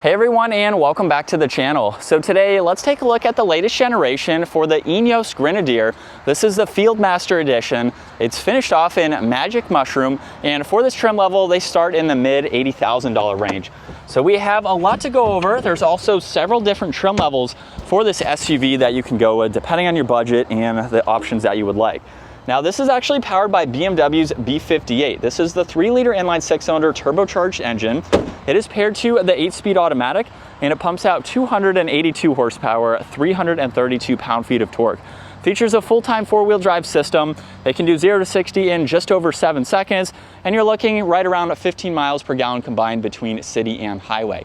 Hey everyone, and welcome back to the channel. So today let's take a look at the latest generation for the Ineos Grenadier. This is the Fieldmaster Edition. It's finished off in Magic Mushroom, and for this trim level they start in the mid $80,000 range. So we have a lot to go over. There's also several different trim levels for this SUV that you can go with depending on your budget and the options that you would like. Now this is actually powered by BMW's B58. This is the 3-liter inline 6-cylinder turbocharged engine. It is paired to the 8-speed automatic, and it pumps out 282 horsepower, 332 pound-feet of torque. Features a full-time 4-wheel drive system. It can do 0 to 60 in just over 7 seconds, and you're looking right around 15 miles per gallon combined between city and highway.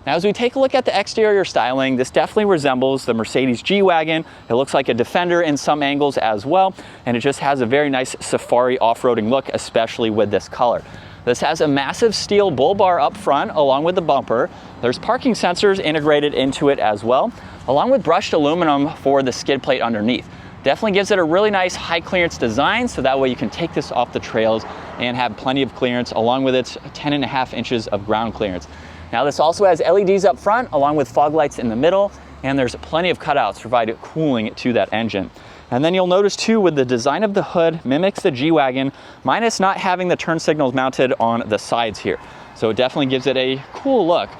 Now as we take a look at the exterior styling, this definitely resembles the Mercedes G Wagon. It looks like a Defender in some angles as well, and it just has a very nice safari off-roading look, especially with this color. This has a massive steel bull bar up front along with the bumper. There's parking sensors integrated into it as well, along with brushed aluminum for the skid plate underneath. Definitely gives it a really nice high clearance design, so that way you can take this off the trails and have plenty of clearance along with its 10.5 inches of ground clearance. Now this also has LEDs up front along with fog lights in the middle, and there's plenty of cutouts to provide cooling to that engine. And then you'll notice too, with the design of the hood mimics the G Wagon, minus not having the turn signals mounted on the sides here. So it definitely gives it a cool look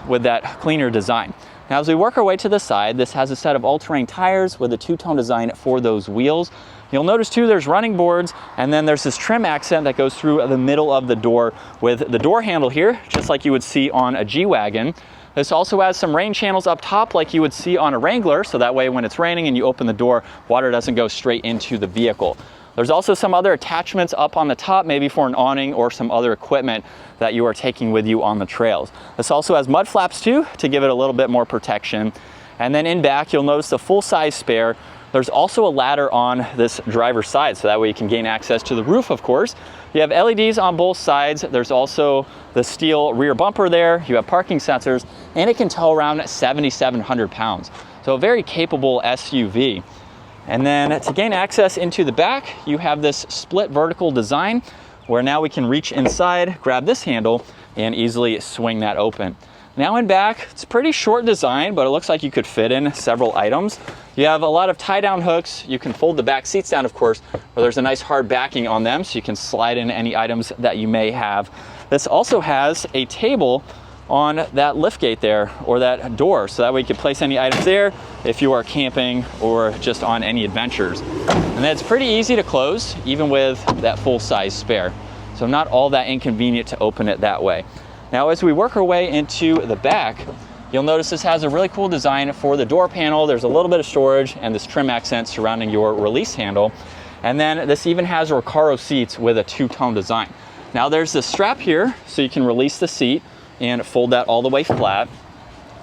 with that cleaner design. Now as we work our way to the side, this has a set of all-terrain tires with a two-tone design for those wheels. You'll notice too there's running boards, and then there's this trim accent that goes through the middle of the door with the door handle here, just like you would see on a G Wagon. This also has some rain channels up top like you would see on a Wrangler, so that way when it's raining and you open the door, water doesn't go straight into the vehicle. There's also some other attachments up on the top, maybe for an awning or some other equipment that you are taking with you on the trails. This also has mud flaps too, to give it a little bit more protection. And then in back, you'll notice the full-size spare. There's also a ladder on this driver's side, so that way you can gain access to the roof, of course. You have LEDs on both sides. There's also the steel rear bumper there. You have parking sensors, and it can tow around 7,700 pounds. So a very capable SUV. And then to gain access into the back, you have this split vertical design where now we can reach inside, grab this handle, and easily swing that open. Now in back, it's a pretty short design, but it looks like you could fit in several items. You have a lot of tie-down hooks. You can fold the back seats down, of course, where there's a nice hard backing on them, so you can slide in any items that you may have. This also has a table on that liftgate there, or that door, so that way you can place any items there if you are camping or just on any adventures. And then it's pretty easy to close, even with that full-size spare. So not all that inconvenient to open it that way. Now as we work our way into the back, you'll notice this has a really cool design for the door panel. There's a little bit of storage and this trim accent surrounding your release handle. And then this even has Recaro seats with a two-tone design. Now there's this strap here, so you can release the seat and fold that all the way flat.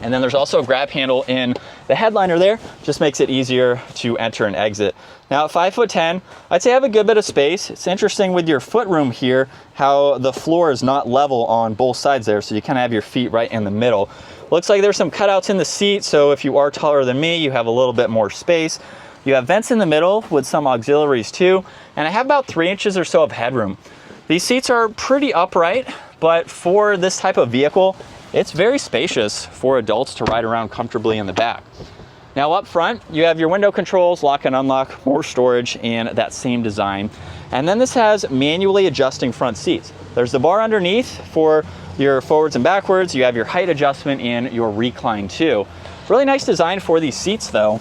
And then there's also a grab handle in the headliner there, just makes it easier to enter and exit. Now at 5'10", I'd say I have a good bit of space. It's interesting with your footroom here, how the floor is not level on both sides there, so you kind of have your feet right in the middle. Looks like there's some cutouts in the seat, so if you are taller than me, you have a little bit more space. You have vents in the middle with some auxiliaries too, and I have about 3 inches or so of headroom. These seats are pretty upright, but for this type of vehicle, it's very spacious for adults to ride around comfortably in the back. Now up front, you have your window controls, lock and unlock, more storage, and that same design. And then this has manually adjusting front seats. There's the bar underneath for your forwards and backwards. You have your height adjustment and your recline too. Really nice design for these seats though.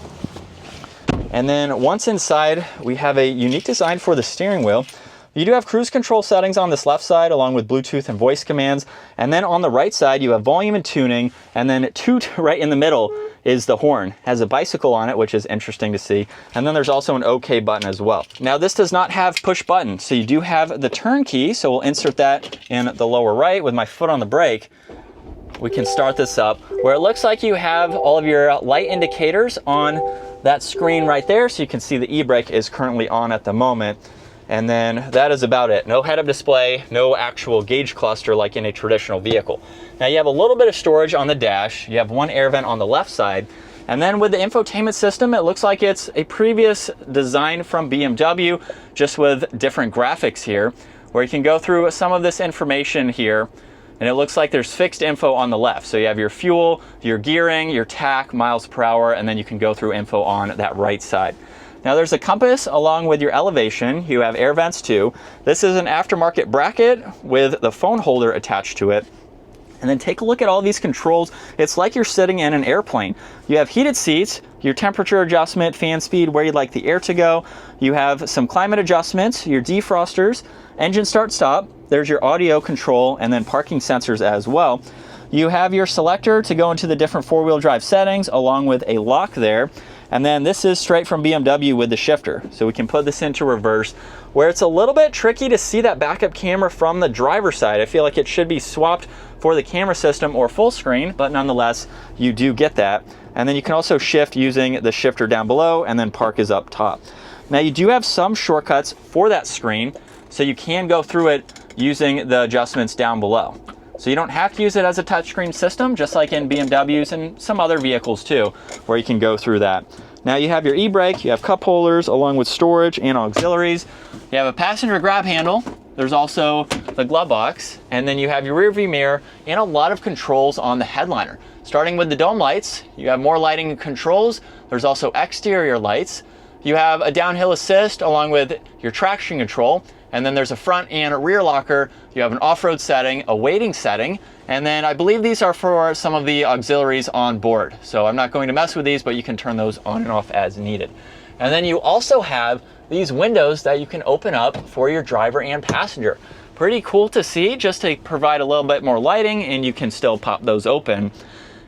And then once inside, we have a unique design for the steering wheel. You do have cruise control settings on this left side along with Bluetooth and voice commands. And then on the right side, you have volume and tuning. And then right in the middle is the horn. It has a bicycle on it, which is interesting to see. And then there's also an OK button as well. Now this does not have push button. So you do have the turn key. So we'll insert that in the lower right with my foot on the brake. We can start this up where it looks like you have all of your light indicators on that screen right there. So you can see the e-brake is currently on at the moment. And then that is about it. No head-up display, no actual gauge cluster like in a traditional vehicle. Now you have a little bit of storage on the dash. You have one air vent on the left side. And then with the infotainment system, it looks like it's a previous design from BMW, just with different graphics here, where you can go through some of this information here and it looks like there's fixed info on the left. So you have your fuel, your gearing, your tach, miles per hour, and then you can go through info on that right side. Now there's a compass along with your elevation. You have air vents too. This is an aftermarket bracket with the phone holder attached to it. And then take a look at all these controls. It's like you're sitting in an airplane. You have heated seats, your temperature adjustment, fan speed, where you'd like the air to go. You have some climate adjustments, your defrosters, engine start stop. There's your audio control and then parking sensors as well. You have your selector to go into the different four-wheel drive settings along with a lock there. And then this is straight from BMW with the shifter. So we can put this into reverse, where it's a little bit tricky to see that backup camera from the driver's side. I feel like it should be swapped for the camera system or full screen, but nonetheless, you do get that. And then you can also shift using the shifter down below, and then park is up top. Now you do have some shortcuts for that screen, so you can go through it using the adjustments down below. So you don't have to use it as a touchscreen system, just like in BMWs and some other vehicles too, where you can go through that. Now you have your e-brake, you have cup holders along with storage and auxiliaries. You have a passenger grab handle. There's also the glove box, and then you have your rear view mirror and a lot of controls on the headliner. Starting with the dome lights, you have more lighting controls. There's also exterior lights. You have a downhill assist along with your traction control. And then there's a front and rear locker. You have an off-road setting, a waiting setting, and then I believe these are for some of the auxiliaries on board. So I'm not going to mess with these, but you can turn those on and off as needed. And then you also have these windows that you can open up for your driver and passenger. Pretty cool to see, just to provide a little bit more lighting, and you can still pop those open.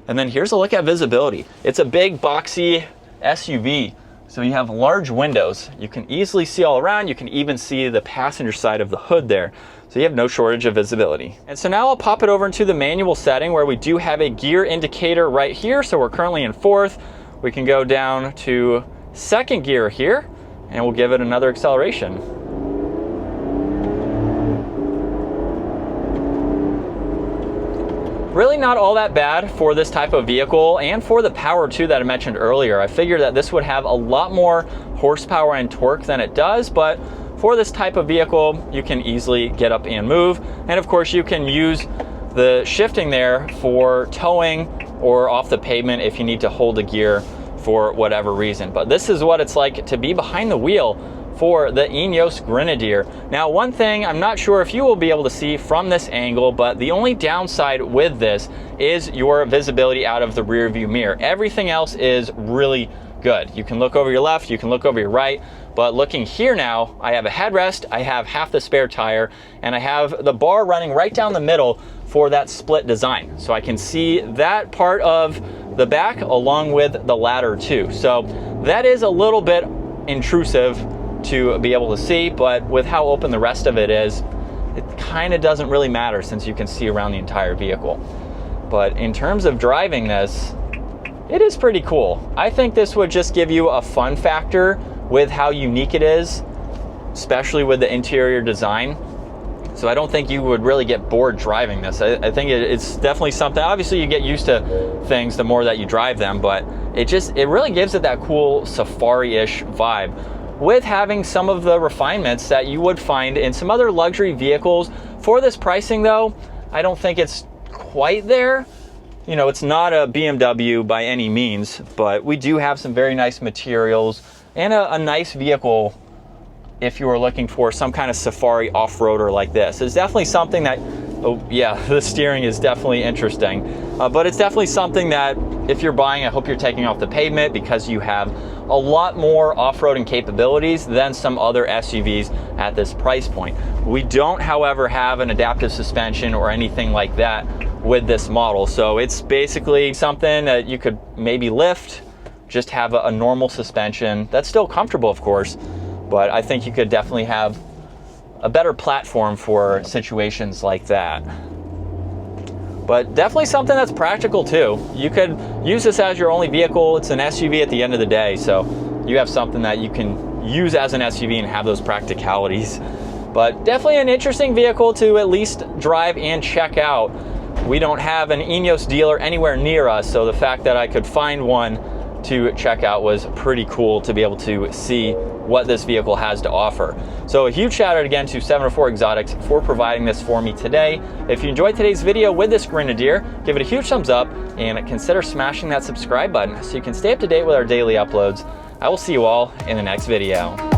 And then here's a look at visibility. It's a big boxy SUV. So you have large windows. You can easily see all around. You can even see the passenger side of the hood there. So you have no shortage of visibility. And so now I'll pop it over into the manual setting, where we do have a gear indicator right here. So we're currently in fourth. We can go down to second gear here, and we'll give it another acceleration. Really not all that bad for this type of vehicle, and for the power too that I mentioned earlier. I figured that this would have a lot more horsepower and torque than it does, but for this type of vehicle, you can easily get up and move. And of course, you can use the shifting there for towing or off the pavement if you need to hold a gear for whatever reason. But this is what it's like to be behind the wheel for the Ineos Grenadier. Now, one thing I'm not sure if you will be able to see from this angle, but the only downside with this is your visibility out of the rear view mirror. Everything else is really good. You can look over your left, you can look over your right, but looking here now, I have a headrest, I have half the spare tire, and I have the bar running right down the middle for that split design. So I can see that part of the back along with the ladder too. So that is a little bit intrusive to be able to see, but with how open the rest of it is, it kind of doesn't really matter since you can see around the entire vehicle. But in terms of driving this, it is pretty cool. I think this would just give you a fun factor with how unique it is, especially with the interior design. So I don't think you would really get bored driving this. I think it's definitely something. Obviously you get used to things the more that you drive them, but it really gives it that cool safari-ish vibe, with having some of the refinements that you would find in some other luxury vehicles. For this pricing though, I don't think it's quite there. You know, it's not a BMW by any means, but we do have some very nice materials and a nice vehicle if you were looking for some kind of safari off-roader like this. It's definitely something that, oh yeah, the steering is definitely interesting. But it's definitely something that if you're buying, I hope you're taking off the pavement, because you have a lot more off-roading capabilities than some other SUVs at this price point. We don't, however, have an adaptive suspension or anything like that with this model. So it's basically something that you could maybe lift, just have a normal suspension that's still comfortable, of course, but I think you could definitely have a better platform for situations like that. But definitely something that's practical too. You could use this as your only vehicle. It's an SUV at the end of the day, so you have something that you can use as an SUV and have those practicalities. But definitely an interesting vehicle to at least drive and check out. We don't have an Ineos dealer anywhere near us, so the fact that I could find one to check out. Was pretty cool to be able to see what this vehicle has to offer. So a huge shout out again to 704 Exotics for providing this for me today. If you enjoyed today's video with this Grenadier, give it a huge thumbs up and consider smashing that subscribe button so you can stay up to date with our daily uploads. I will see you all in the next video.